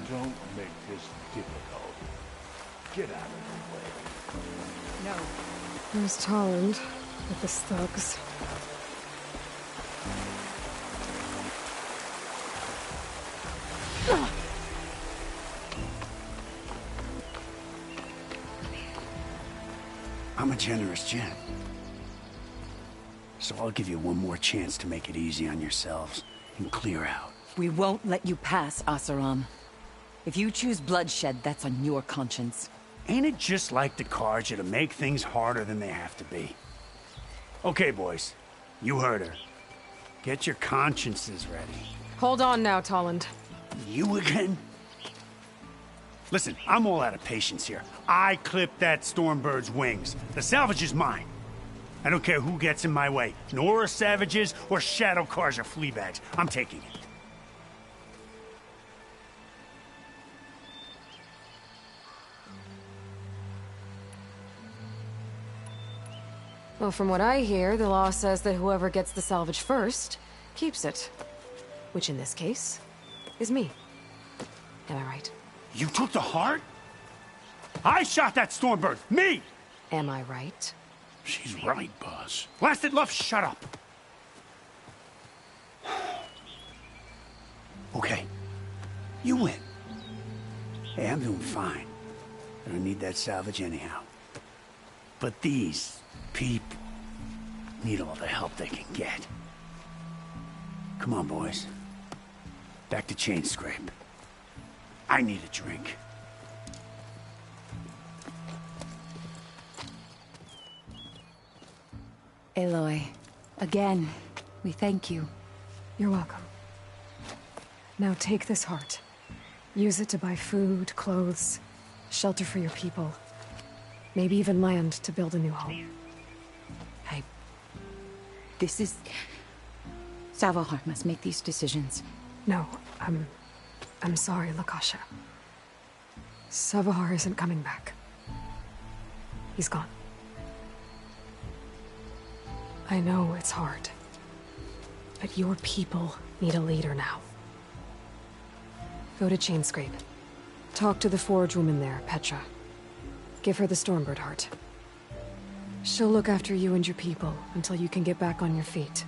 Don't make this difficult. Get out of the way. No. There's Tolland with the thugs. I'm a generous gent. So I'll give you one more chance to make it easy on yourselves and clear out. We won't let you pass, Asaram. If you choose bloodshed, that's on your conscience. Ain't it just like the Carja to make things harder than they have to be? Okay, boys. You heard her. Get your consciences ready. Hold on now, Tolland. You again? Listen, I'm all out of patience here. I clipped that Stormbird's wings. The salvage is mine. I don't care who gets in my way. Nora savages or Shadow Carja fleabags. I'm taking it. Well, from what I hear, the law says that whoever gets the salvage first keeps it. Which in this case is me. Am I right? You took the heart? I shot that Stormbird! Me! Am I right? She's right, boss. Blasted love, shut up! Okay. You win. Hey, I'm doing fine. I don't need that salvage anyhow. But these people need all the help they can get. Come on, boys. Back to Chain Scrape. I need a drink. Aloy, again, we thank you. You're welcome. Now take this heart. Use it to buy food, clothes, shelter for your people. Maybe even land to build a new home. This is... Savahar must make these decisions. No, I'm sorry, Lakasha. Savahar isn't coming back. He's gone. I know it's hard, but your people need a leader now. Go to Chainscrape. Talk to the forge woman there, Petra. Give her the Stormbird heart. She'll look after you and your people until you can get back on your feet.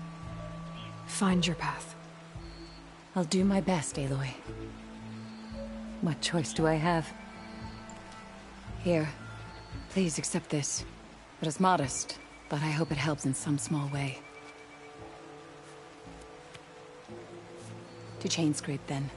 Find your path. I'll do my best, Aloy. What choice do I have? Here. Please accept this. It is modest, but I hope it helps in some small way. To chain scrape, then.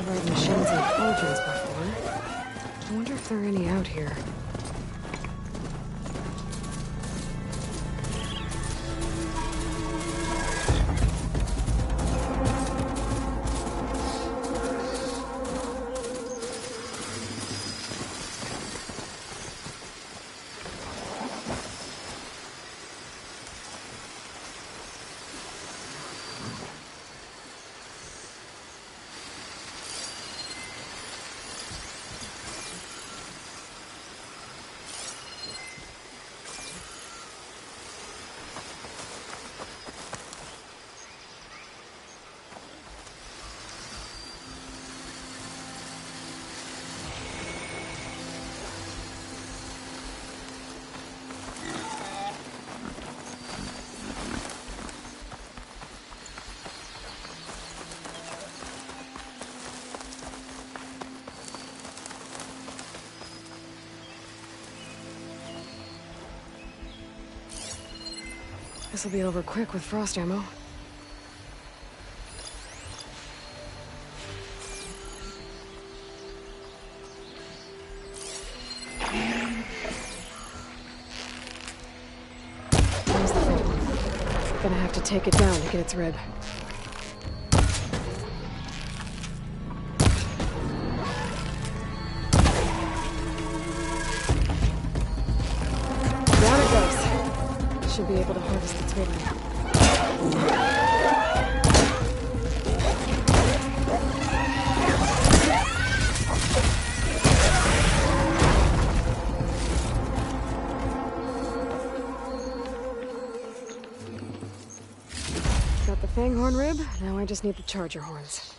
Ride machines and cauldrons before. I wonder if there are any out here. This'll be over quick with frost ammo. There's the thing. Gonna have to take it down to get its rib. Down it goes. Should be able to harvest its rib now. Got the fanghorn rib, now I just need the charger horns.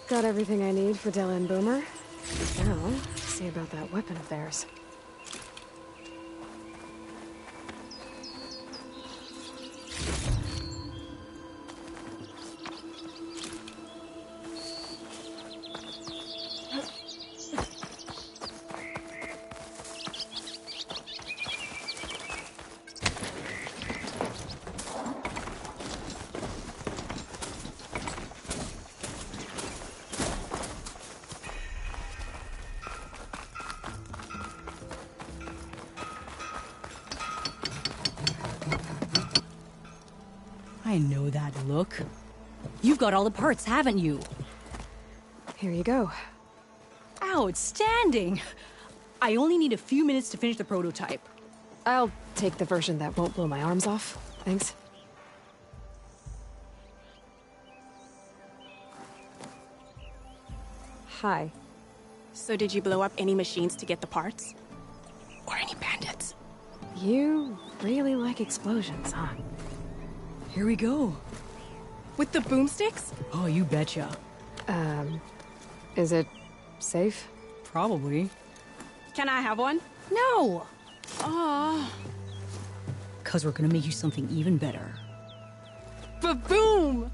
Got everything I need for Della and Boomer. Now, see about that weapon of theirs. I know that look. You've got all the parts, haven't you? Here you go. Outstanding! I only need a few minutes to finish the prototype. I'll take the version that won't blow my arms off. Thanks. Hi. So did you blow up any machines to get the parts? Or any bandits? You really like explosions, huh? Here we go. With the boomsticks? Oh, you betcha. Is it safe? Probably. Can I have one? No! Aw. Cause we're gonna make you something even better. Ba-boom!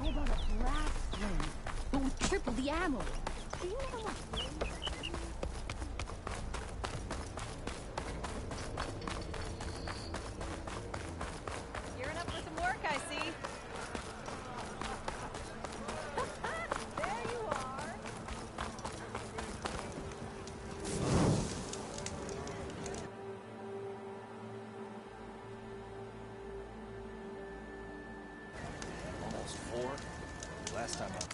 How about a blast ring, but with triple the ammo? Do you know how much? Gearing up for some work, I see. There you are. Almost 4. Last time I